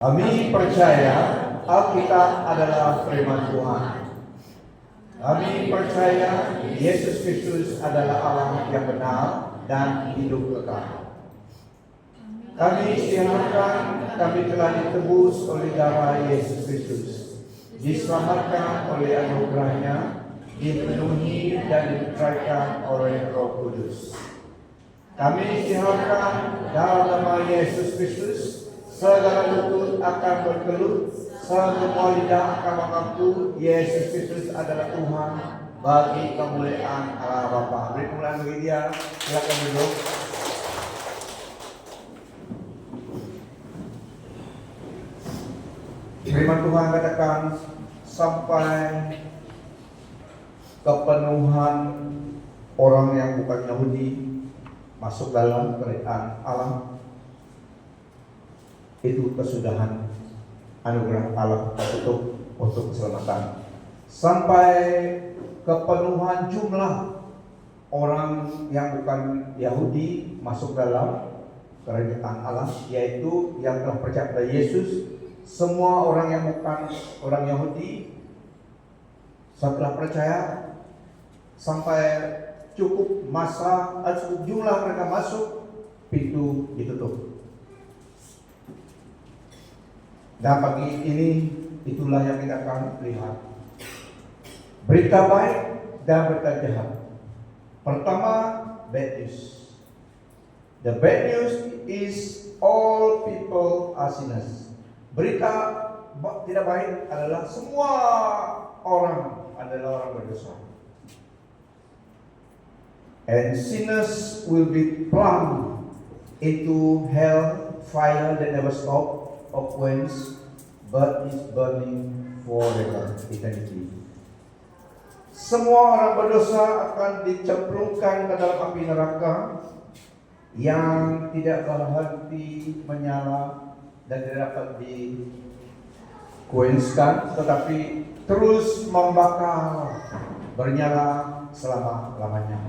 Kami percaya Alkitab adalah firman Tuhan. Kami percaya Yesus Kristus adalah Allah yang benar dan hidup kekal. Kami istiharkan kami telah ditebus oleh darah Yesus Kristus, diselamatkan oleh anugerahnya, dipenuhi dan dipercayakan oleh Roh Kudus. Kami istiharkan dalam nama Yesus Kristus, segala lutut akan berkelut, semua lidah akan mengaku Yesus Kristus adalah Tuhan bagi kemuliaan Allah Bapa. Beri kemuliaan bagi Dia. Silakan duduk. Firman Tuhan katakan sampai kepenuhan orang yang bukan Yahudi masuk dalam kerajaan Allah. Itu kesudahan anugerah Allah untuk keselamatan. Sampai kepenuhan jumlah orang yang bukan Yahudi masuk dalam kerajaan Allah, yaitu yang telah percaya pada Yesus. Semua orang yang bukan orang Yahudi setelah percaya, sampai cukup masa jumlah mereka masuk, pintu ditutup. Dan pagi ini itulah yang kita akan lihat. Berita baik dan berita jahat. Pertama, bad news. The bad news is all people are sinners. Berita tidak baik adalah semua orang adalah orang berdosa. And sinners will be plunged into hell, fire that never stops, of whence but is burning forever, eternity. Semua orang berdosa akan dicemplungkan ke dalam api neraka yang tidak berhenti menyala dan tidak dapat dikuenskan, tetapi terus membakar, bernyala selama-lamanya.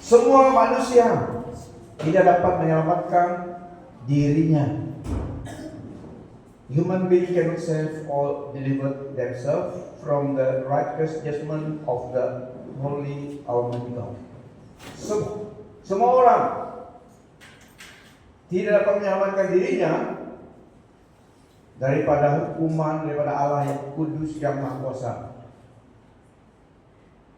Semua manusia tidak dapat menyelamatkan dirinya. Human beings cannot save or deliver themselves from the righteous judgment of the Holy Almighty God. Semua orang tidak dapat menyelamatkan dirinya daripada hukuman daripada Allah yang kudus, yang maha kuasa.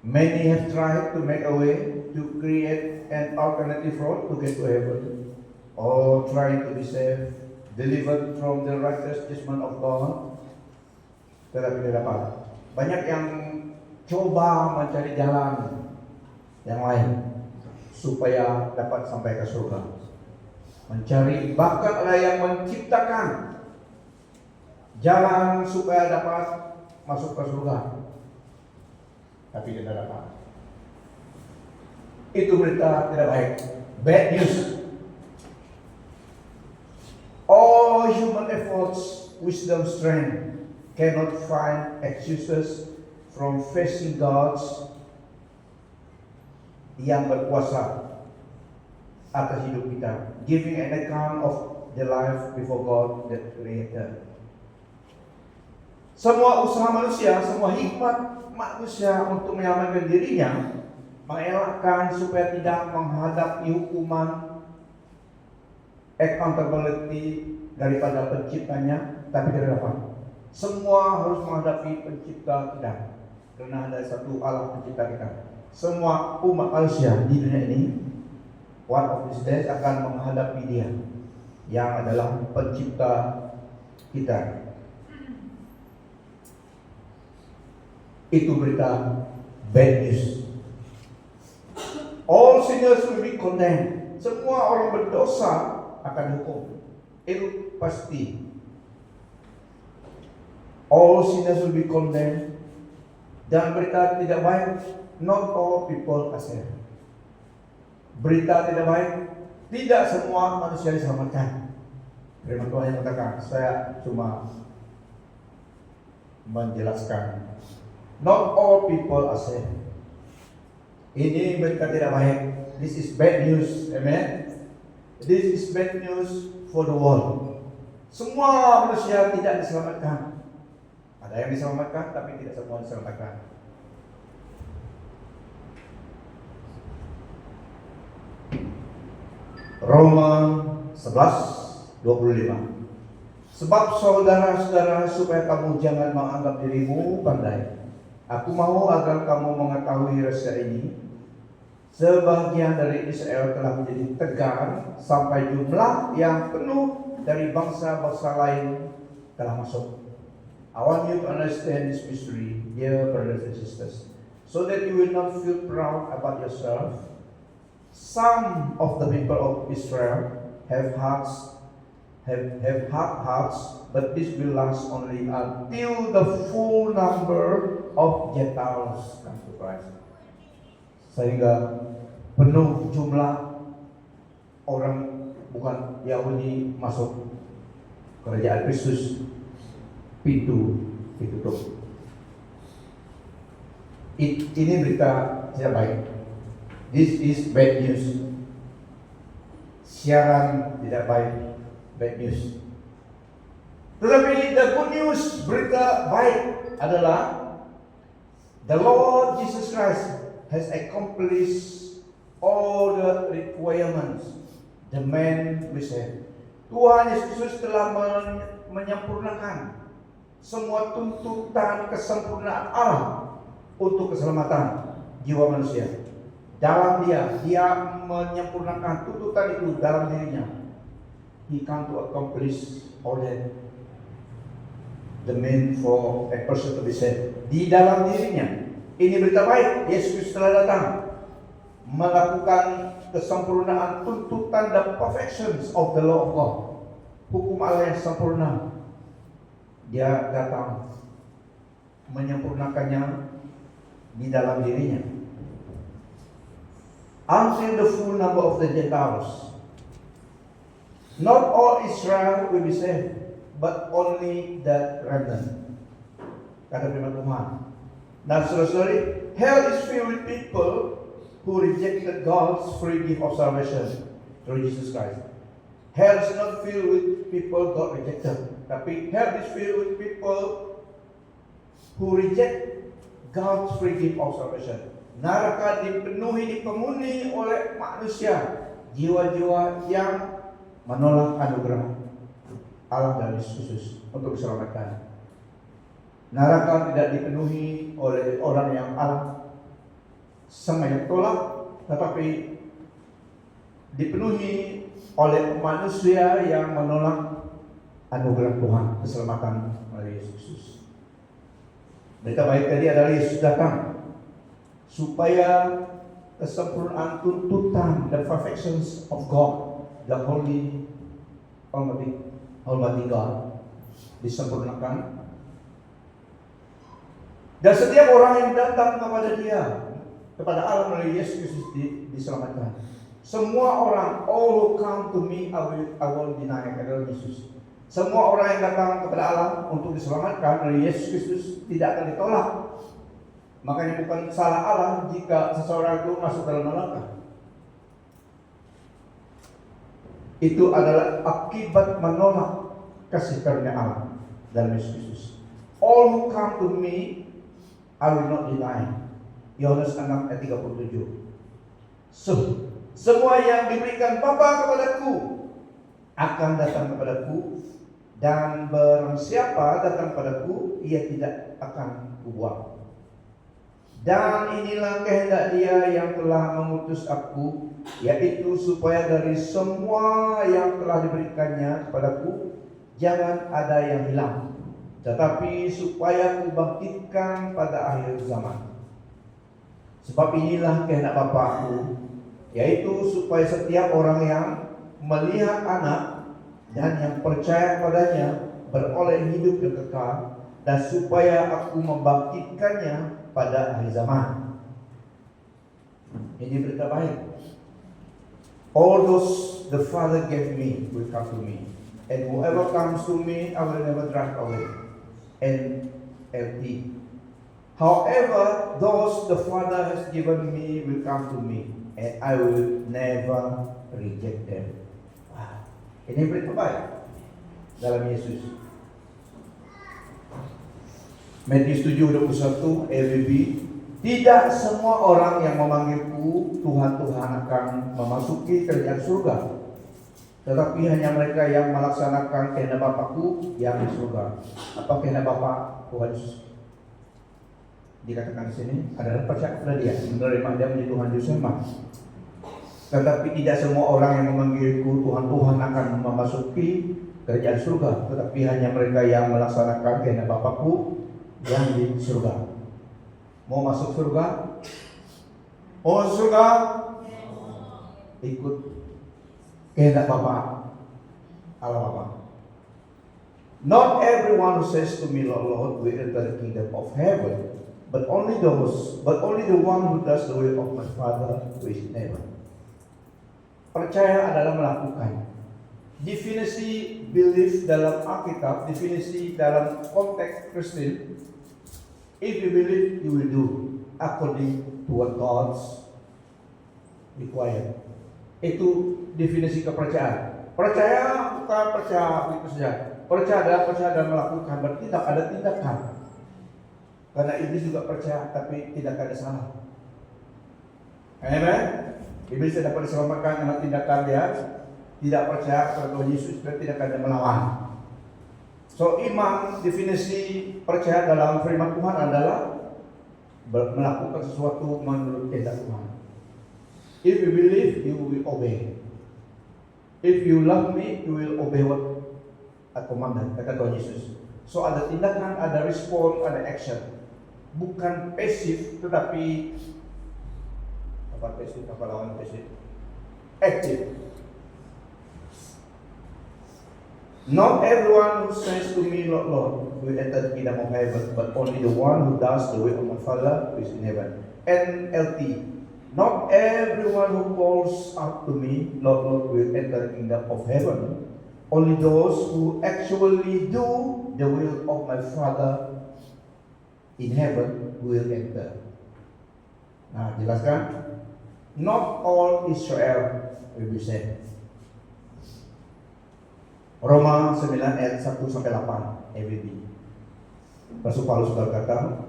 Many have tried to make a way to create an alternative road to get to heaven, or trying to be saved, delivered from the righteous judgment of God, tetapi tidak dapat. Banyak yang coba mencari jalan yang lain supaya dapat sampai ke surga. Mencari, bahkan ada yang menciptakan jalan supaya dapat masuk ke surga, tapi tidak dapat. Itu berita tidak baik, bad news. All human efforts, wisdom, strength cannot find excuses from facing God's yang berkuasa atas hidup kita, giving an account of the life before God that created. Semua usaha manusia, semua hikmat manusia untuk menyelamatkan dirinya, mengelakkan supaya tidak menghadapi hukuman, accountability daripada penciptanya, tapi tidak dapat. Semua harus menghadapi pencipta kita, karena ada satu Allah pencipta kita. Semua umat manusia di dunia ini one of these days akan menghadapi Dia yang adalah pencipta kita. Itu berita bad news. All sinners will be condemned. Semua orang berdosa akan dihukum. Itu pasti. All sinners will be condemned. Dan berita tidak baik, not all people are saved. Berita tidak baik, tidak semua manusia diselamatkan. Firman Tuhan yang katakan, saya cuma menjelaskan. Not all people are saved. Ini berita tidak baik. This is bad news. Amen. This is bad news for the world. Semua manusia tidak diselamatkan. Ada yang diselamatkan, tapi tidak semua diselamatkan. Roma 11:25. Sebab saudara-saudara, supaya kamu jangan menganggap dirimu pandai, aku mau agar kamu mengetahui rahasia ini. Sebagian dari Israel telah menjadi tegar, sampai jumlah yang penuh dari bangsa-bangsa lain telah masuk. I want you to understand this mystery, dear brothers and sisters, so that you will not feel proud about yourself. Some of the people of Israel have hard hearts, but this will last only until the full number of Gentiles come to Christ. Sehingga penuh jumlah orang bukan Yahudi masuk kerajaan Kristus, pintu ditutup. Ini berita tidak baik. This is bad news. Siaran tidak baik, bad news. Tetapi the good news, berita baik adalah the Lord Jesus Christ has accomplished all the requirements, the man we saved. Tuhan Yesus telah menyempurnakan semua tuntutan kesempurnaan Allah untuk keselamatan jiwa manusia. Dalam dia menyempurnakan tuntutan itu dalam dirinya. He come to accomplish all that. The mean for a person to be saved. Di dalam dirinya. Ini berita baik. Yesus telah datang melakukan kesempurnaan tuntutan, the perfections of the law of God. Hukum Allah yang sempurna. Dia datang menyempurnakannya di dalam dirinya. Until the full number of the Gentiles. Not all Israel will be saved, but only the remnant. Kata firman Tuhan. Nah, saudara-saudari, hell is filled with people who rejected God's free gift of salvation through Jesus Christ. Hell is not filled with people God rejected, tapi hell is filled with people who reject God's free gift of salvation. Neraka dipenuhi oleh manusia, jiwa-jiwa yang menolak anugerah Allah dan Yesus untuk diselamatkan. Neraka tidak dipenuhi oleh orang yang Allah sengaja tolak, tetapi dipenuhi oleh manusia yang menolak anugerah Tuhan, keselamatan melalui Yesus. Berita baik tadi adalah Yesus datang supaya kesempurnaan tuntutan, the perfections of God, the Holy Almighty God disempurnakan. Dan setiap orang yang datang kepada Dia, kepada Allah melalui Yesus diselamatkan. Semua orang, all who come to me, I will deny, adalah Yesus. Semua orang yang datang kepada Allah untuk diselamatkan melalui Yesus Kristus tidak akan ditolak. Makanya bukan salah Allah jika seseorang itu masuk dalam neraka. Itu adalah akibat menolak kasih karunia Allah dalam Yesus Kristus. All who come to me, I will not deny. Yohanes 6:37. Semua yang diberikan Bapa kepadaku akan datang kepadaku, dan barang siapa datang kepadaku, ia tidak akan kubuang. Dan inilah kehendak Dia yang telah mengutus aku, yaitu supaya dari semua yang telah diberikannya kepadaku jangan ada yang hilang, tetapi supaya kubangkitkan pada akhir zaman. Sebab inilah kehendak Bapa-Ku, yaitu supaya setiap orang yang melihat Anak dan yang percaya padanya beroleh hidup yang kekal, dan supaya aku membangkitkannya pada akhir zaman. Ini berita baik. All those the Father gave me will come to me, and whoever comes to me, I will never drive away. NLT. However, those the Father has given me will come to me, and I will never reject them. Ini berita baik dalam Yesus. Matius 7:21 EWB, tidak semua orang yang memanggilku Tuhan Tuhan akan memasuki kerajaan surga, tetapi hanya mereka yang melaksanakan kehendak Bapakku yang di surga. Apa kehendak Bapa Tuhan Yesus? Dikatakan di sini adalah percaya kepada Dia, menerima Dia menjadi Tuhan Yesus sama. Tetapi tidak semua orang yang memanggilku Tuhan Tuhan akan memasuki kerajaan surga, tetapi hanya mereka yang melaksanakan kehendak Bapakku yang di surga. Mau masuk surga? Mau masuk surga? Ikut kehendak Bapa, Allah Bapa. Not everyone who says to me, Lord, Lord, will enter the kingdom of heaven, but only the one who does the will of my Father who is in heaven. Percaya adalah melakukan. Definisi belief dalam Alkitab, definisi dalam konteks Kristen, if you believe, you will do according to what God's required. Itu definisi kepercayaan. Percaya bukan percaya itu saja. Percaya adalah percaya dan melakukan, bertindak, ada tindakan. Karena iblis juga percaya, tapi tidak ada salah. Amen. Iblis tidak dapat diselamatkan dengan tindakan dia tidak percaya kepada Tuhan Yesus dan tidak ada melawan. So iman, definisi percaya dalam firman Tuhan adalah melakukan sesuatu menurut kehendak Tuhan. If you believe, you will obey. If you love me, you will obey what I commanded, kata Tuhan Yesus. So ada tindakan, ada respon, ada action. Bukan pasif, tetapi apa pasif? Apa lawan pasif? Active. Not everyone who says to me, Lord, Lord, will enter the kingdom of heaven, but only the one who does the will of my Father who is in heaven. NLT. Not everyone who calls out to me, Lord, Lord, will enter the kingdom of heaven. Only those who actually do the will of my Father in heaven will enter. Nah, jelaskan. Not all Israel will be saved. Roma 9 ayat 1-8 EBB. Rasul Paulus berkata,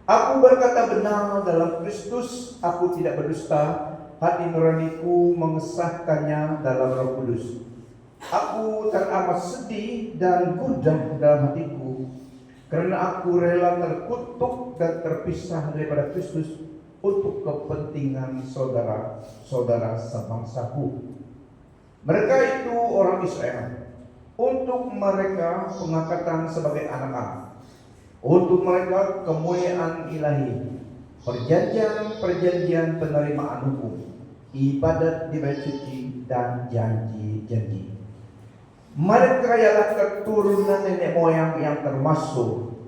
aku berkata benar dalam Kristus, aku tidak berdusta, hati nuraniku mengesahkannya dalam Roh Kudus. Aku teramat sedih dan gundah dalam hatiku, karena aku rela terkutuk dan terpisah daripada Kristus untuk kepentingan saudara-saudara sebangsaku. Mereka itu orang Israel. Untuk mereka pengangkatan sebagai anak-anak, untuk mereka kemuliaan ilahi, perjanjian-perjanjian penerimaan hukum, ibadat di bait suci dan janji-janji. Mereka ialah keturunan nenek moyang yang termasuk,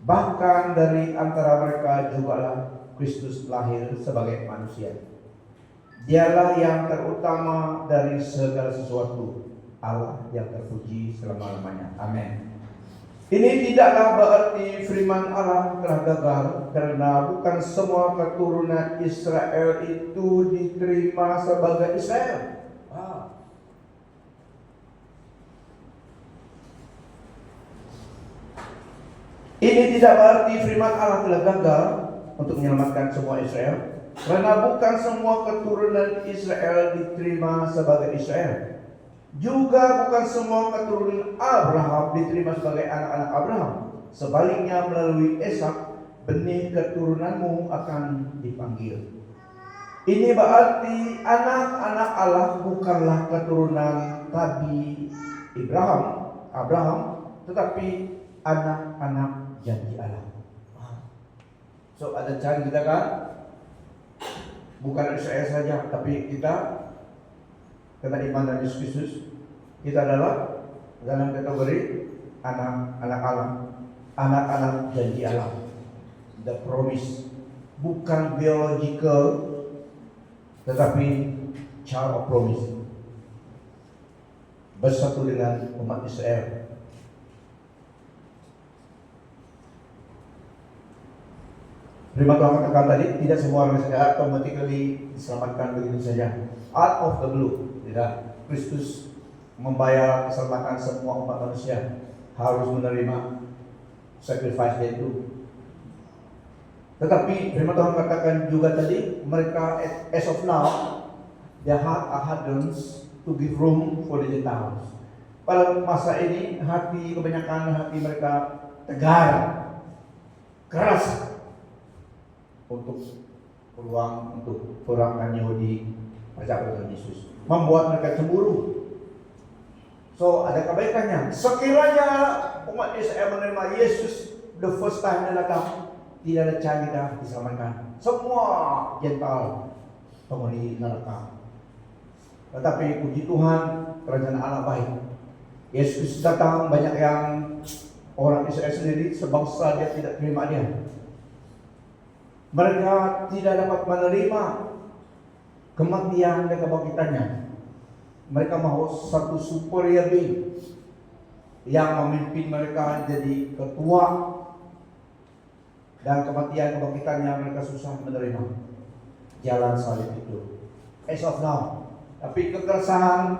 bahkan dari antara mereka jugalah Kristus lahir sebagai manusia. Dialah yang terutama dari segala sesuatu, Allah yang terpuji selama-lamanya. Amin. Ini tidaklah berarti firman Allah telah gagal, karena bukan semua keturunan Israel itu diterima sebagai Israel. Ini tidak berarti firman Allah telah gagal untuk menyelamatkan semua Israel, karena bukan semua keturunan Israel diterima sebagai Israel. Juga bukan semua keturunan Abraham diterima sebagai anak-anak Abraham. Sebaliknya melalui Ishak, benih keturunanmu akan dipanggil. Ini berarti anak-anak Allah bukanlah keturunan Nabi Abraham, tetapi anak-anak janji Allah. So ada cara kita kan, bukan Israel saja, tapi kita karena iman dan Yesus Kristus, kita adalah dalam kategori anak-anak Allah, anak-anak janji Allah, the promise, bukan biological, tetapi child of promise, bersatu dengan umat Israel. Firman Tuhan katakan tadi, tidak semua orang Israel automatically diselamatkan begitu saja, out of the blue. Tidak, Kristus membayar keselamatan semua umat manusia, harus menerima sacrifice itu. Tetapi firman Tuhan katakan juga tadi, mereka as of now, their heart are hardened to give room for the Gentiles. Pada masa ini, kebanyakan hati mereka tegar, keras untuk peluang untuk orang Yahudi percaya pada Yesus, membuat mereka cemburu. So ada kebaikannya. Sekiranya umat Israel menerima Yesus the first time dia datang, tidak ada cara kita diselamatkan. Semua Gentile penghuni neraka. Tetapi puji Tuhan, kerajaan Allah baik. Yesus datang, banyak yang orang Israel sendiri sebangsa dia tidak terima dia. Mereka tidak dapat menerima kematian dan kebangkitannya. Mereka mau satu superior being yang memimpin mereka jadi ketua, dan kematian kebangkitannya mereka susah menerima jalan salib itu. As of now. Tapi kekerasan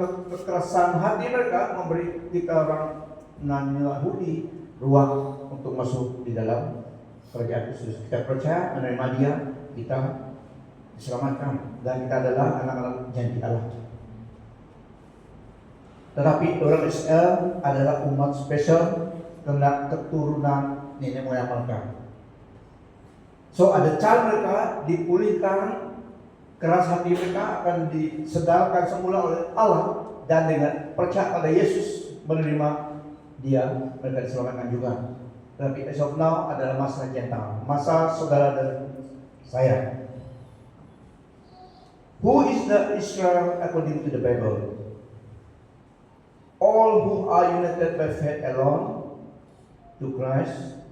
hati mereka memberi kita orang non-Yahudi ruang untuk masuk di dalam kerajaan Yesus. Kita percaya menerima dia, kita diselamatkan, dan kita adalah anak-anak janji Allah. Tetapi orang Israel adalah umat spesial karena keturunan nenek moyang mereka. So ada cara mereka dipulihkan, keras hati mereka akan disedarkan semula oleh Allah, dan dengan percaya pada Yesus menerima dia, mereka diselamatkan juga. Tapi as of now adalah masa Gentile, masa saudara dan saya. Who is the Israel according to the Bible? All who are united by faith alone to Christ,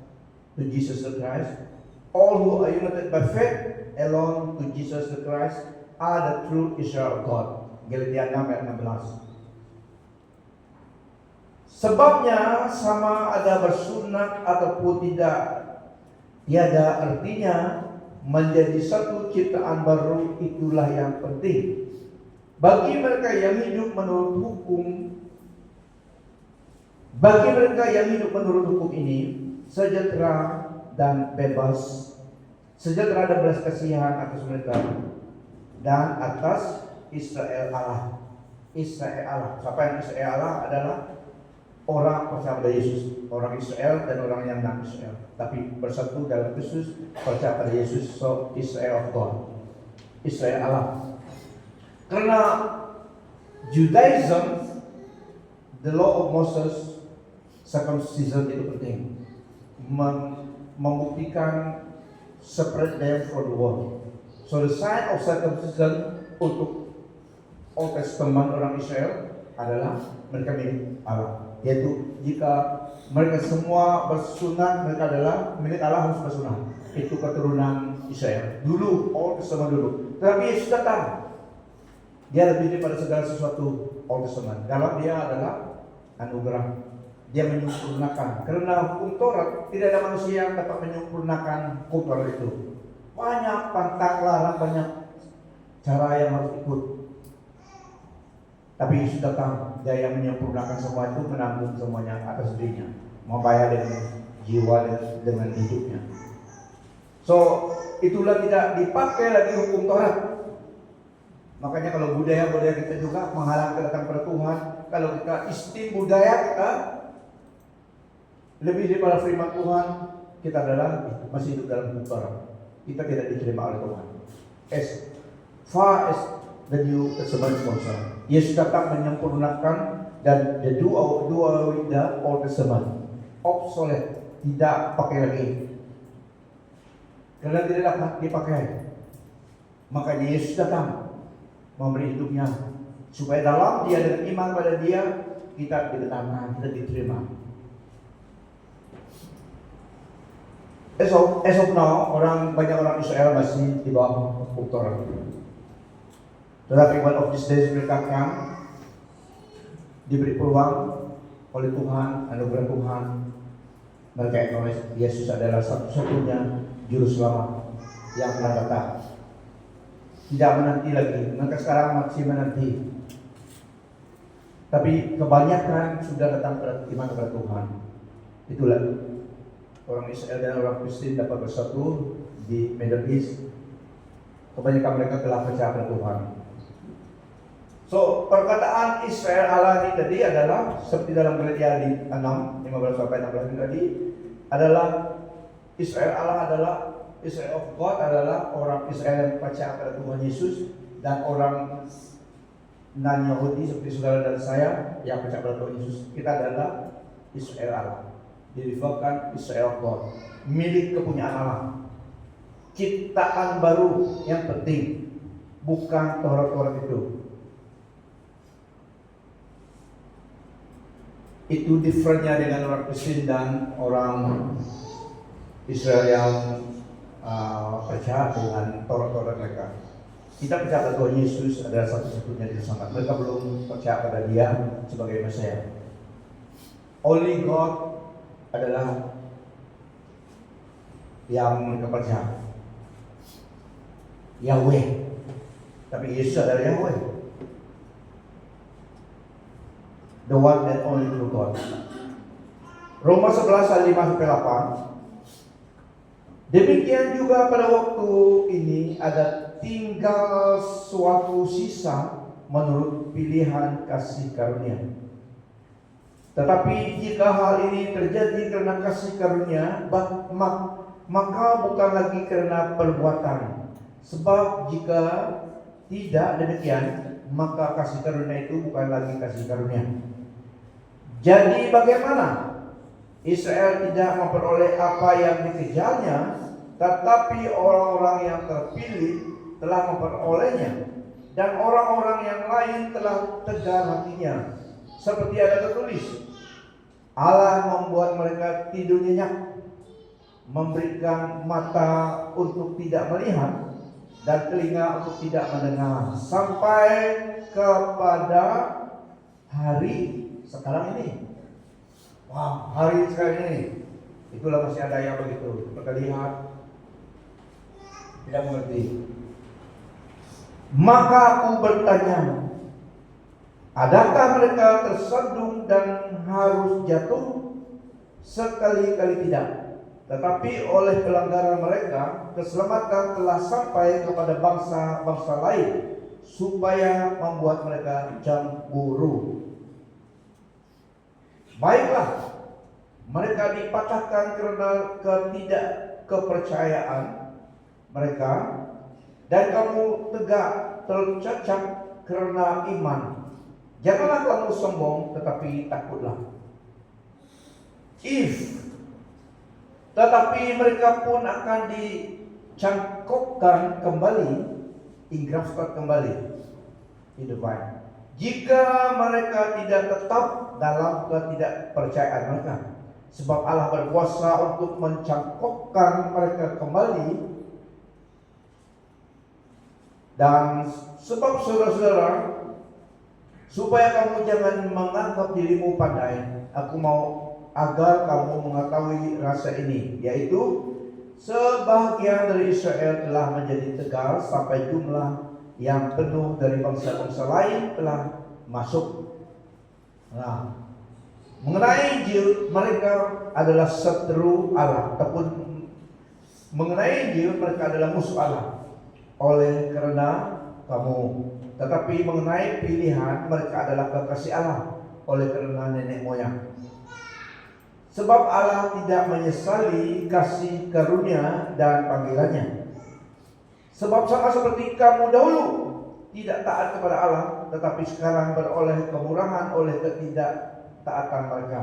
to Jesus the Christ. All who are united by faith alone to Jesus the Christ are the true Israel of God. Galatia 6 ayat 16. Sebabnya sama ada bersunat ataupun tidak, tiada artinya, menjadi satu ciptaan baru itulah yang penting. Bagi mereka yang hidup menurut hukum, ini sejahtera dan bebas, sejahtera dan belas kasihan atas mereka dan atas Israel Allah. Israel Allah. Siapa yang Israel Allah? Adalah orang percaya pada Yesus, orang Israel dan orang yang non Israel, tapi bersatu dalam Kristus, percaya pada Yesus. So Israel of God, Israel Allah. Karena Judaism, the law of Moses, circumcision itu penting, membuktikan separate them from the world. So the sign of circumcision untuk Old Testament orang Israel adalah mereka milik Allah. Yaitu jika mereka semua bersunat, mereka adalah milik Allah, harus bersunat. Itu keturunan Israel dulu, Old Testament dulu. Tetapi Yesus datang, dia lebih daripada segala sesuatu Old Testament. Dalam dia adalah anugerah. Dia menyempurnakan. Karena hukum Taurat, tidak ada manusia yang dapat menyempurnakan hukum Taurat itu. Banyak pantang larang, banyak cara yang harus ikut. Tapi Yesus datang, dia yang menyempurnakan semua itu, menanggung semuanya atas dirinya, membayar dengan jiwa dan dengan hidupnya. So itulah tidak dipakai lagi hukum Taurat. Makanya kalau budaya kita juga menghalang kita datang kepada Tuhan. Kalau kita istimewa budaya kita lebih daripada firman Tuhan, kita adalah masih hidup dalam hukum Taurat. Kita tidak diterima oleh Tuhan. As far as the New Testament is concerned, Yesus datang menyempurnakan, dan the dua with the Old Testament obsolete, tidak pakai lagi karena tidak dapat dipakai. Makanya Yesus datang memberi hidupnya supaya dalam dia dengan iman pada dia, kita dikatakan, kita diterima. As of now, banyak orang Israel masih di bawah hukum Taurat. Tetapi one of these days mereka akan diberi peluang oleh Tuhan, anugerah Tuhan. Mereka acknowledge Yesus adalah satu-satunya juru selamat yang telah datang. Tidak menanti lagi, mereka sekarang masih menanti. Tapi kebanyakan sudah datang iman kepada Tuhan. Itulah orang Israel dan orang Kristen dapat bersatu di Middle East. Kebanyakan mereka telah percaya pada Tuhan. So, perkataan Israel Allah ini tadi adalah seperti dalam Galatia 6, 15 sampai 16 ini tadi adalah Israel Allah adalah Israel of God adalah orang Israel yang percaya pada Tuhan Yesus, dan orang non-Yahudi seperti saudara dan saya yang percaya pada Tuhan Yesus, kita adalah Israel Allah. Dirivakan Israel of God, milik kepunyaan Allah, ciptaan baru yang penting, bukan Taurat itu. Itu differentnya dengan orang Kristen dan orang Israel yang percaya dengan Taurat mereka. Kita percaya pada Tuhan Yesus adalah satu-satunya di sana. Mereka belum percaya pada Dia sebagai Mesias. Only God adalah yang mereka percaya. Yahweh. Tapi Yesus adalah Yahweh. The one and only true God. Roma 11 ayat 5 sampai 8. Demikian juga pada waktu ini ada tinggal suatu sisa menurut pilihan kasih karunia. Tetapi jika hal ini terjadi karena kasih karunia, maka bukan lagi karena perbuatan. Sebab jika tidak demikian, maka kasih karunia itu bukan lagi kasih karunia. Jadi bagaimana? Israel tidak memperoleh apa yang dikejarnya, tetapi orang-orang yang terpilih telah memperolehnya, dan orang-orang yang lain telah tegar hatinya. Seperti ada tertulis, Allah membuat mereka tidur nyenyak, memberikan mata untuk tidak melihat dan telinga untuk tidak mendengar, sampai kepada hari sekarang ini. Wah, hari sekarang ini, itulah masih ada yang begitu. Mereka lihat, tidak mengerti. Maka aku bertanya, adakah mereka tersandung dan harus jatuh? Sekali-kali tidak. Tetapi oleh pelanggaran mereka, keselamatan telah sampai kepada bangsa-bangsa lain, supaya membuat mereka cemburu. Baiklah, mereka dipatahkan karena ketidakkepercayaan mereka, dan kamu tegak tercacat karena iman. Janganlah kamu sombong, tetapi takutlah. Tetapi mereka pun akan dicangkokkan kembali, engrafted kembali, divine. Jika mereka tidak tetap dalam ketidakpercayaan mereka, sebab Allah berkuasa untuk mencangkokkan mereka kembali. Dan sebab saudara-saudara, supaya kamu jangan menganggap dirimu pandai, aku mau agar kamu mengetahui rasa ini, yaitu sebahagian dari Israel telah menjadi tegar, sampai jumlah yang penuh dari bangsa-bangsa lain telah masuk. Nah, mengenai Injil, mereka adalah seteru Allah, ataupun mengenai Injil mereka adalah musuh Allah oleh karena kamu. Tetapi mengenai pilihan, mereka adalah kekasih Allah oleh karena nenek moyang. Sebab Allah tidak menyesali kasih karunia dan panggilannya. Sebab sama seperti kamu dahulu tidak taat kepada Allah, tetapi sekarang beroleh kemurahan oleh ketidaktaatan mereka.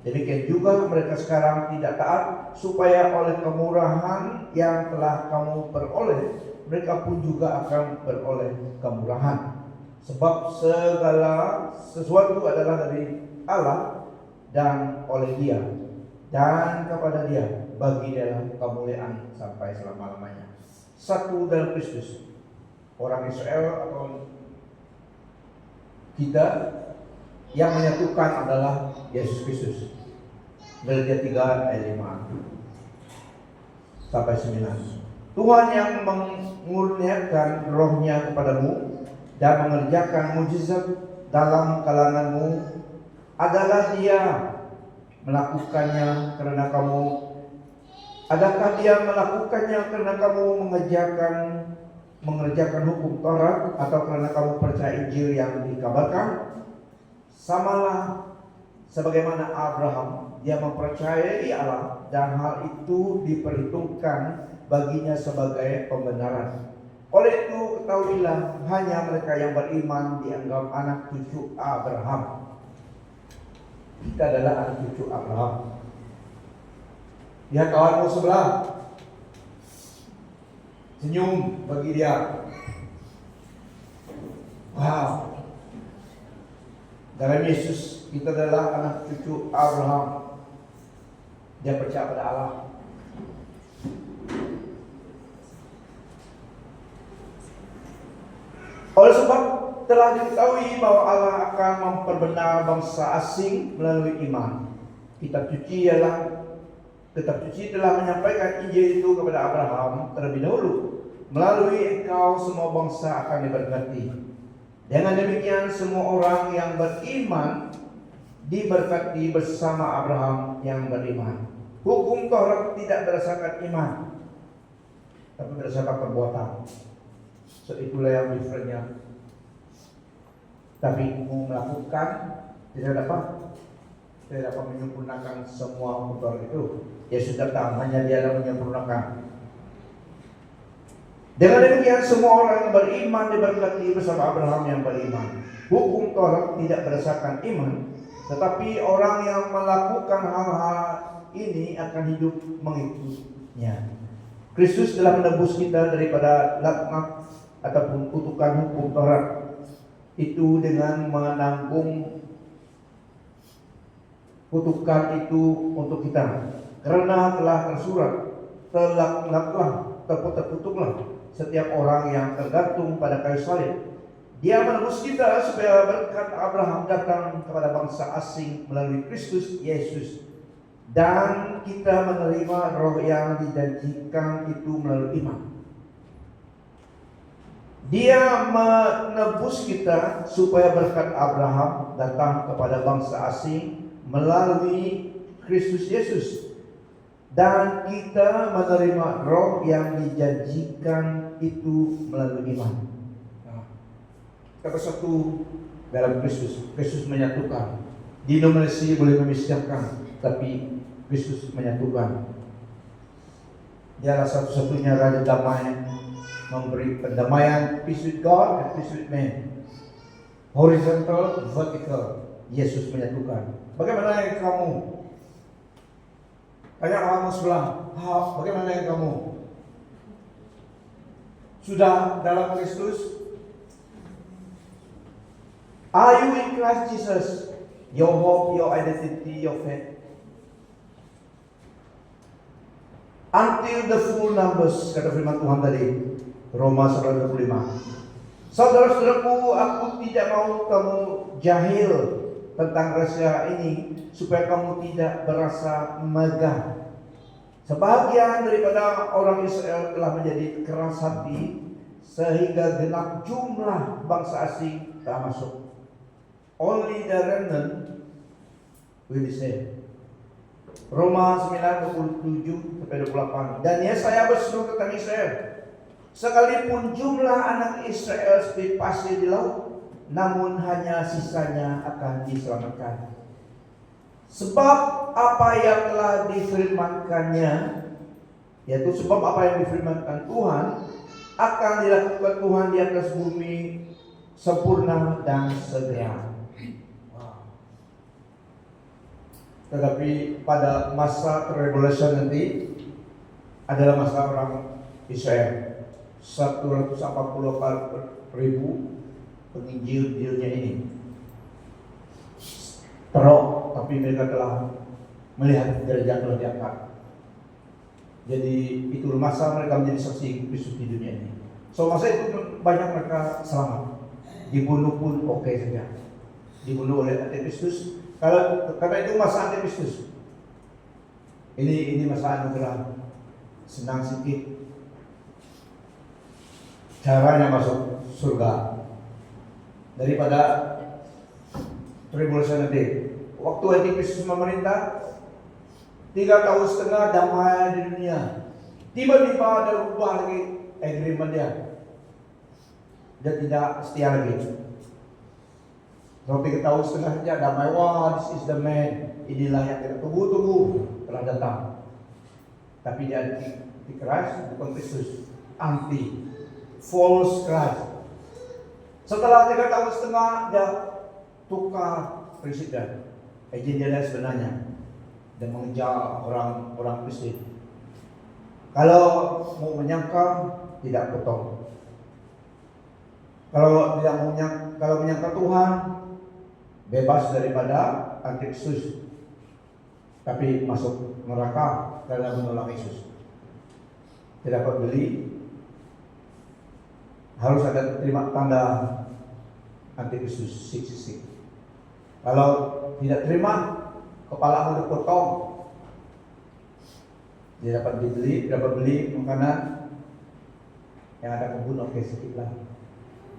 Demikian juga mereka sekarang tidak taat, supaya oleh kemurahan yang telah kamu peroleh, mereka pun juga akan beroleh kemurahan. Sebab segala sesuatu adalah dari Allah dan oleh Dia, dan kepada Dia bagi Dia kemuliaan sampai selama-lamanya. Satu dalam Kristus. Orang Israel atau kita yang menyatukan adalah Yesus Kristus. Galatia 3 ayat 5 sampai 9. Tuhan yang mengurniakan rohnya kepadamu dan mengerjakan mujizat dalam kalanganmu adalah dia melakukannya karena kamu? Adakah dia melakukannya karena kamu mengerjakan hukum Taurat atau karena kamu percaya Injil yang dikabarkan? Samalah sebagaimana Abraham, dia mempercayai Allah dan hal itu diperhitungkan baginya sebagai pembenaran. Oleh itu ketahuilah, hanya mereka yang beriman dianggap anak cucu Abraham. Kita adalah anak cucu Abraham. Lihat kawanmu sebelah, senyum bagi dia. Wow. Dalam Yesus kita adalah anak cucu Abraham. Dia percaya pada Allah. Oleh sebab telah diketahui bahwa Allah akan memperbenar bangsa asing melalui iman. Kitab suci telah menyampaikan Injil itu kepada Abraham terlebih dahulu. Melalui engkau semua bangsa akan diberkati. Dengan demikian semua orang yang beriman diberkati bersama Abraham yang beriman. Hukum Taurat tidak berdasarkan iman, tapi berdasarkan perbuatan. So itulah yang differentnya. Tapi mau melakukan tidak dapat menyempurnakan semua hukum Taurat itu. Yesus datang hanya dia yang menyempurnakan. Dengan demikian semua orang yang beriman diberkati bersama Abraham yang beriman. Hukum Taurat tidak berdasarkan iman, tetapi orang yang melakukan hal-hal ini akan hidup mengikutinya. Kristus telah menebus kita daripada laknat ataupun kutukan hukum Taurat itu dengan menanggung kutukan itu untuk kita. Karena telah tersurat, terlaknatlah, terkutuklah setiap orang yang tergantung pada kayu salib. Dia menebus kita supaya berkat Abraham datang kepada bangsa asing melalui Kristus Yesus, dan kita menerima roh yang dijanjikan itu melalui iman. Dia menebus kita supaya berkat Abraham datang kepada bangsa asing melalui Kristus Yesus, dan kita menerima roh yang dijanjikan itu melalui iman. Kita bersatu dalam Kristus. Kristus menyatukan. Denominasi boleh memisahkan, tapi Kristus menyatukan. Dialah satu-satunya Raja Damai, memberi pendamaian, peace with God and peace with men. Horizontal, vertical. Yesus menyatukan. Bagaimana yang kamu? Tanya kamu sebelah, bagaimana yang kamu? Sudah dalam Kristus? Are you in Christ Jesus? Your hope, your identity, your faith. Until the full numbers, kata firman Tuhan tadi, Roma 11:25. Saudara-saudaraku, aku tidak mau kamu jahil tentang rahasia ini, supaya kamu tidak berasa megah. Sebagian daripada orang Israel telah menjadi keras hati, sehingga genap jumlah bangsa asing telah masuk. Only the remnant will be saved. Roma 9:27-28. Dan Yesaya berseru tentang Israel, sekalipun jumlah anak Israel seperti pasir di laut, namun hanya sisanya akan diselamatkan. Sebab apa yang telah difirmankannya, yaitu sebab apa yang difirmankan Tuhan akan dilakukan Tuhan di atas bumi sempurna dan segera. Tetapi pada masa tribulation nanti adalah masa orang Israel. 144.000 penginjil-injilnya ini terok, tapi mereka telah melihat derajat telah diangkat. Jadi itu masa mereka menjadi saksi Kristus di dunia ini. So masa itu banyak mereka selamat. Dibunuh pun oke saja. Dibunuh oleh antikristus. Karena itu masa antikristus. Ini masa anugerah. Senang sedikit. Caranya masuk surga. Daripada tribulation nanti. Waktu Antikristus memerintah 3 tahun setengah damai di dunia. Tiba-tiba ada rubah lagi agreement dia. Dia tidak setia lagi. Kalau 3 tahun setengah saja damai, wah, this is the man. Inilah yang kita tunggu-tunggu telah datang. Tapi dia anti-Christ, bukan Kristus. Anti, false Christ. Setelah 3 tahun setengah dia tukar presiden. Agenda sebenarnya dan mengejar orang Kristen. Kalau mau menyangka tidak potong. Kalau menyangka Tuhan bebas daripada Antikristus, tapi masuk neraka karena menolak Yesus. Tidak dapat beli, harus ada terima tanda Antikristus 666. Kalau tidak terima, kepala dipotong. Dia dapat beli makanan yang ada kebun, oke sedikit lah.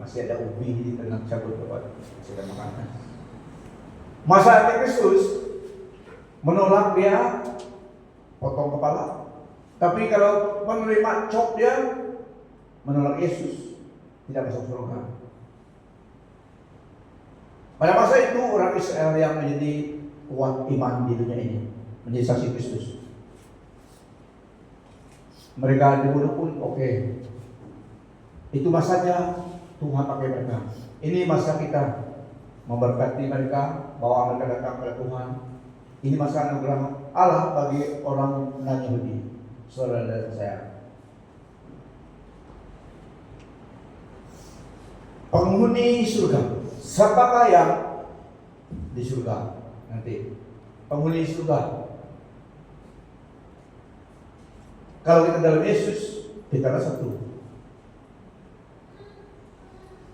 Masih ada ubi di tengah cabut dapat, masih ada makanan. Masa Antikristus menolak dia, potong kepala. Tapi kalau menerima cop dia, menolak Yesus, tidak masuk surga. Pada masa itu orang Israel yang menjadi kuat iman di dunia ini, menjadi saksi Kristus. Mereka dibunuh pun oke. Itu masanya Tuhan pakai mereka. Ini masa kita memberkati mereka, bawa mereka datang kepada Tuhan. Ini masa anugerah Allah bagi orang non-Yahudi, saudara dan saya. Penghuni surga. Siapakah yang di surga nanti? Penghuni surga. Kalau kita dalam Yesus, kita ada satu.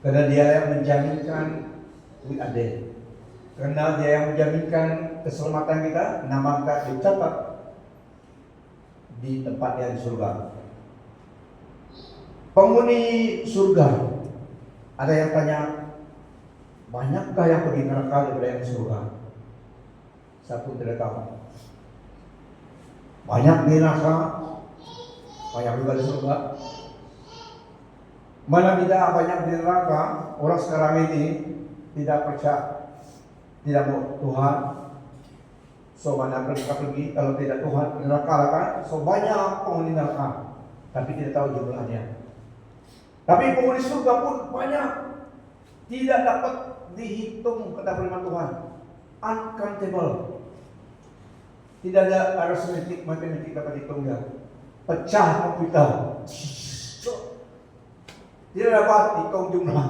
Karena dia yang menjaminkan WAD. Karena dia yang menjaminkan keselamatan kita, nama kita dicatat di tempat yang di surga. Penghuni surga. Ada yang tanya, banyakkah yang pergi neraka daripada yang di surga? Satu tidak tahu. Banyak di neraka, banyak juga di surga. Mana tidak banyak di neraka, orang sekarang ini tidak percaya, tidak mau Tuhan. So mana mereka pergi kalau tidak Tuhan neraka kan? So banyak penghuni neraka, tapi tidak tahu jumlahnya. Tapi penghuni surga pun banyak, tidak dapat dihitung kata firman Tuhan. Uncountable. Tidak ada arithmetic, matematik dapat hitung ya. Pecah komputer. Tidak dapat hitung jumlah.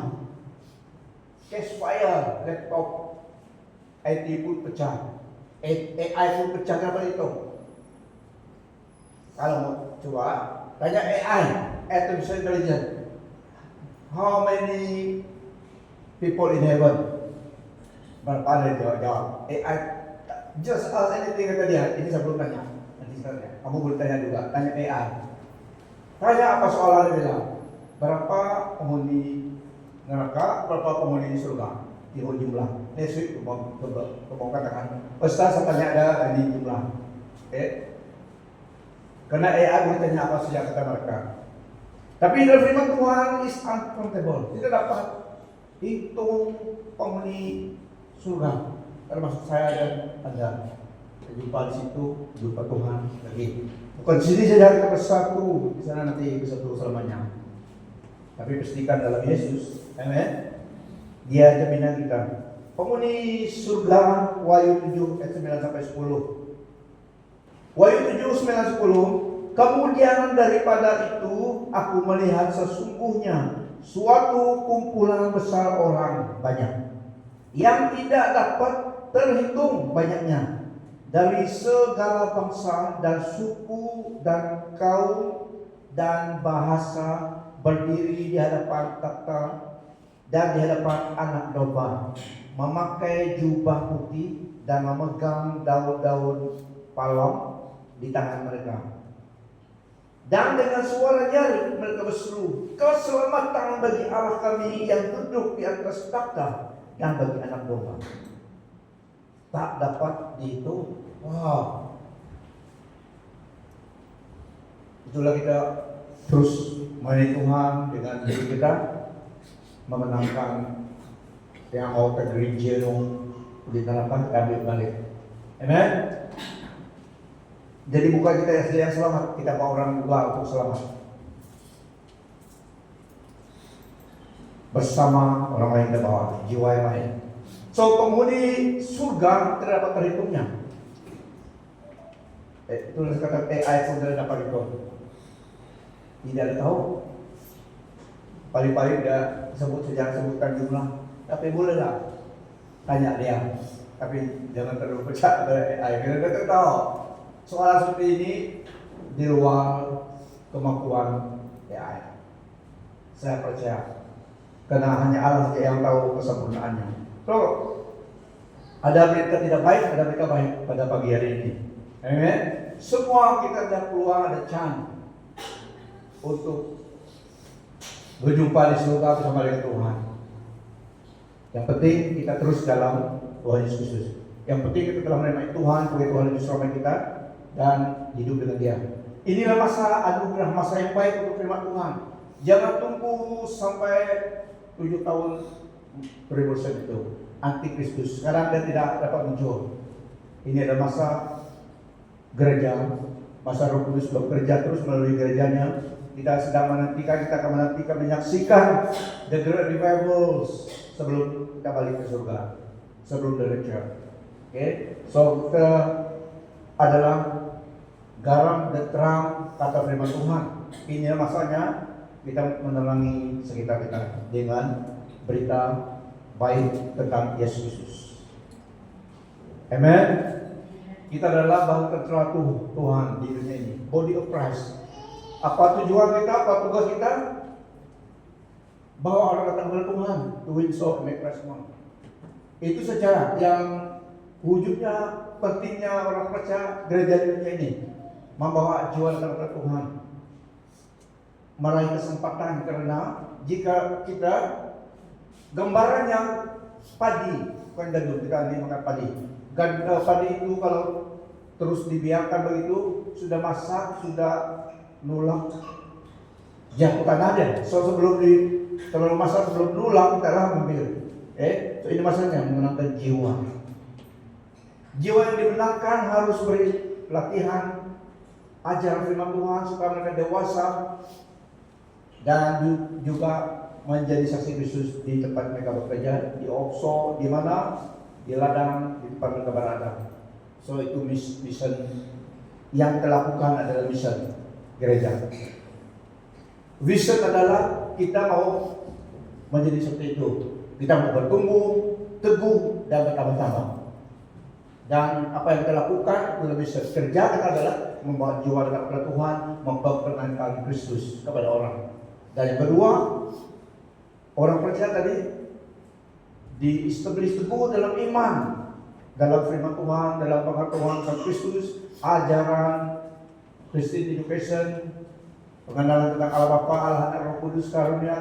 Cash fire, laptop, IT pun pecah. AI pun pecah, dapat hitung. Kalau mau coba tanya AI, artificial intelligence. How many people in heaven? Berapa ada jawab? AI just ask anything kata dia. Ini saya belum tanya. Nanti saya tanya. Kamu boleh tanya juga. Tanya AI. Tanya apa soalan dia bilang? Berapa penghuni neraka? Berapa penghuni surga? Hitung jumlah. Next week kamu katakan. Ustaz saya tanya ada ini jumlah. Karena AI boleh tanya apa saja kata mereka. Tapi dalam firman Tuhan is uncountable. Tidak dapat hitung penghuni surga. Termasuk saya dan Anda. Jumpa di situ, jumpa Tuhan lagi. Bukan di sini saja kita bersatu, di sana nanti bersatu selamanya. Tapi pastikan dalam Yesus, amen. Dia jaminan kita. Penghuni surga, Wahyu 7 ayat 9 sampai 10. Wahyu 7 9 10. Kemudian daripada itu aku melihat sesungguhnya suatu kumpulan besar orang banyak yang tidak dapat terhitung banyaknya dari segala bangsa dan suku dan kaum dan bahasa berdiri di hadapan takhta dan di hadapan anak domba, memakai jubah putih dan memegang daun-daun palem di tangan mereka. Dan dengan suara nyaring mereka berseru, keselamatan bagi Allah kami yang duduk di atas takhta dan bagi anak domba. tak dapat dihitung. Wow. Itulah kita terus melayani Tuhan dengan diri kita, memenangkan yang mau ke gereja dong di harapan kami balik. Amen. Jadi bukan kita yang selamat, kita mau orang juga untuk selamat. Bersama orang lain kita bawa jiwa yang lain. So penghuni surga tidak dapat terhitungnya. Tulis kata AI pun tidak dapat itu. Tidak tahu. Paling-paling dia sebutkan jumlah. Tapi bolehlah tanya dia. Tapi jangan terlalu percaya pada AI. Karena kita tahu soal seperti ini di luar kemampuan AI. Saya percaya. Karena hanya Allah yang tahu kesempurnaannya. So, ada berita tidak baik, ada berita baik pada pagi hari ini. Amen. Semua kita ada peluang, ada chance untuk berjumpa di surga bersama dengan Tuhan. Yang penting kita terus dalam Tuhan Yesus Kristus. Yang penting kita telah menerima Tuhan sebagai Tuhan dan Juru kita dan hidup dengan Dia. Inilah masa anugerah, masa yang baik untuk terima Tuhan. Jangan tunggu sampai 7 tahun tribulation itu, antikristus. Sekarang dia tidak dapat muncul. Ini adalah masa gereja, masa Roh Kudus bekerja terus melalui gerejanya. Kita sedang menantikan, kita akan menantikan menyaksikan the great revivals sebelum kita balik ke surga, sebelum the rapture. Okay? So kita adalah garam dan terang kata firman Tuhan. Ini masanya kita menerangi sekitar kita dengan berita baik tentang Yesus Kristus. Amen. Kita adalah bahu tentara Tuhan di dunia ini, body of Christ. Apa tujuan kita? Apa tugas kita? Bawa orang datang kepada Tuhan, to win souls and make Christ known. Itu secara yang wujudnya pentingnya orang percaya gereja di dunia ini, membawa jiwa datang kepada Tuhan, meraih kesempatan. Karena jika kita gambarannya padi, bukan gandum, kita ini makan padi. Padi itu kalau terus dibiarkan begitu, sudah masak, sudah nulak, jatuh tanah aja. So sebelum terlalu masak, sebelum nulak, kita lah ambil. So ini masanya mengenangkan jiwa. Jiwa yang dimenangkan harus beri latihan, ajar firman Tuhan supaya mereka dewasa dan juga menjadi saksi Kristus di tempat mereka bekerja, di Okso, di mana, di ladang, di tempat mereka berada. So itu mission yang kita lakukan adalah mission gereja. Vision adalah kita mau menjadi seperti itu. Kita mau bertumbuh, teguh dan bertambah-tambah. Dan apa yang kita lakukan itu lebih kerja kita adalah membawa jiwa kepada Tuhan, memperkenalkan Kristus kepada orang. Dan yang kedua, orang percaya tadi di-establish teguh dalam iman, dalam firman Tuhan, dalam pengetahuan tentang Kristus, ajaran Christian education, pengenalan tentang Allah Bapa, Allah Anak, Roh Kudus, karunia,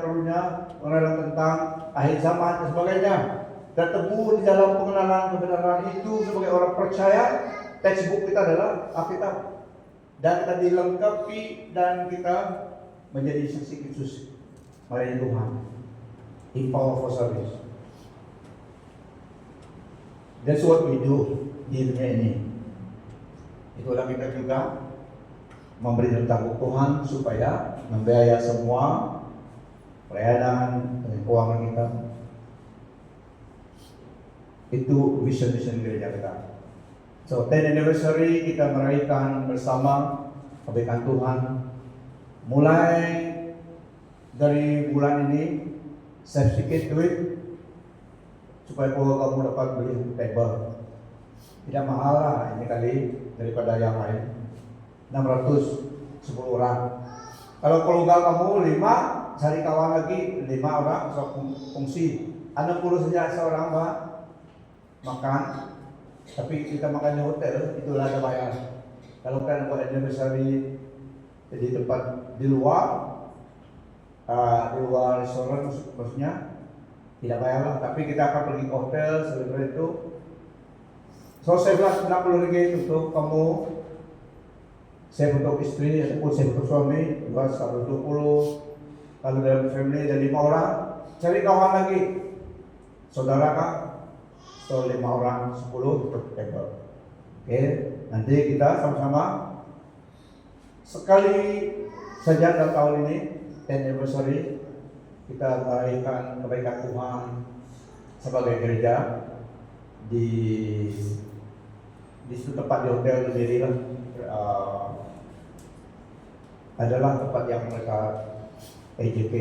pengenalan tentang akhir zaman dan sebagainya. Dan teguh di dalam pengenalan kebenaran itu sebagai orang percaya. Textbook kita adalah Alkitab, dan kita dilengkapi dan kita menjadi saksi Kristus melayani Tuhan in powerful service. That's what we do di dunia ini. Itulah kita juga memberi tentang Tuhan supaya membiayai semua pelayanan dan keuangan kita. Itu vision gereja kita. So 10th anniversary kita merayakan bersama kebaikan Tuhan. Mulai dari bulan ini saya sedikit duit supaya kamu dapat beli table. Tidak mahal lah ini kali daripada yang lain. 610 orang. Kalau keluarga kamu 5, cari kawan lagi 5 orang, so fungsi 60 saja seorang makan. Tapi kita makan di hotel, itulah ada bayar. Kalau kan buat anniversary di tempat di luar restoran maksudnya tidak bayar lah. Tapi kita akan pergi ke hotel seperti itu. So saya bilang 60 ringgit untuk kamu, saya untuk istri ataupun saya untuk suami, juga 120. Kalau dalam family ada 5 orang, cari kawan lagi, saudara kak, so 5 orang 10 untuk table. Oke, nanti kita sama-sama sekali saja dalam tahun ini 10th anniversary kita merayakan kebaikan Tuhan sebagai gereja di situ tempat di hotel sendiri lah, adalah tempat yang mereka EJP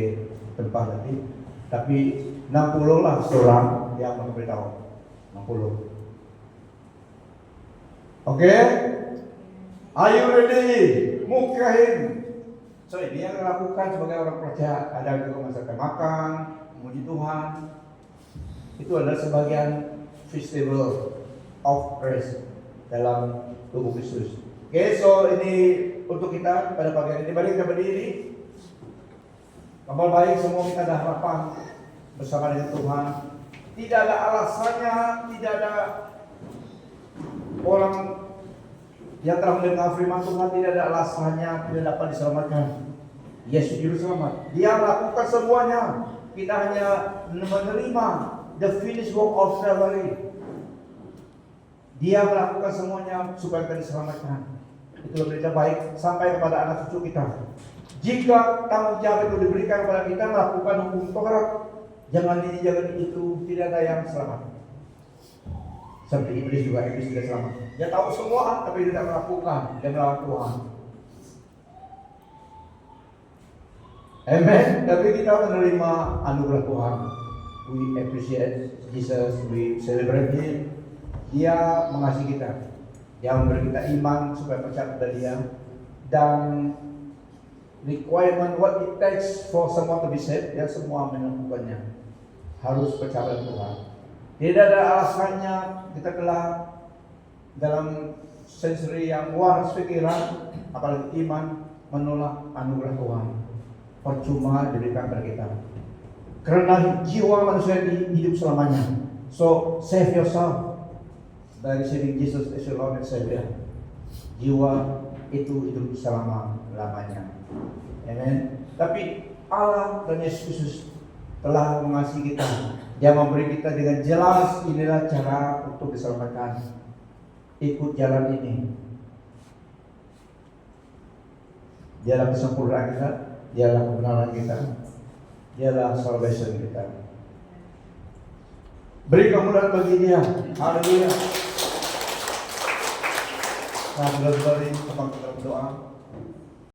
tempat nanti, tapi 60 lah seorang yang memberitahu 60. Oke, are you ready? Mukahin. So ini yang dilakukan sebagai orang percaya. Ada juga masakan makan, memuji Tuhan. Itu adalah sebagian festival of praise dalam tubuh Kristus. Oke, so ini untuk kita pada pagi hari ini. Mari kita berdiri. Kabar baik, semua kita ada harapan bersama dengan Tuhan. Tidak ada alasannya, tidak ada orang yang telah mendengar firman Tuhan, tidak ada alasannya tidak dapat diselamatkan. Yesus juru selamat. Dia melakukan semuanya. Kita hanya menerima the finished work of Calvary. Dia melakukan semuanya supaya kita diselamatkan. Itu berita baik sampai kepada anak cucu kita. Jika tanggung jawab itu diberikan kepada kita melakukan hukum Taurat, jangan ini, jangan itu, tidak ada yang selamat. Seperti iblis juga, iblis tidak selamat. Dia tahu semua, tapi tidak melakukan. Dia melawan Tuhan. Amen. Tapi kita menerima anugerah Tuhan. We appreciate Jesus, we celebrate Him. Dia mengasihi kita. Dia memberi kita iman supaya percaya kepada Dia. Dan requirement what it takes for someone to be saved, dia semua menemukannya. Harus percaya pada Tuhan. Tidak ada alasannya kita telah dalam sensory yang luar pikiran, apalagi iman, menolak anugerah Tuhan. Percuma diberikan kepada kita. Karena jiwa manusia hidup selamanya. So save yourself by receiving Jesus as your Lord and Savior. Jiwa itu hidup selama-lamanya. Amen. Tapi Allah dan Yesus Kristus telah mengasihi kita. Dia memberi kita dengan jelas, inilah cara untuk diselamatkan. Ikut jalan ini. Dialah kesempurnaan kita, dialah kebenaran kita, dialah salvation kita. Beri kemudahan bagi Dia. Haleluya. Nah, benar-benar kita berdoa.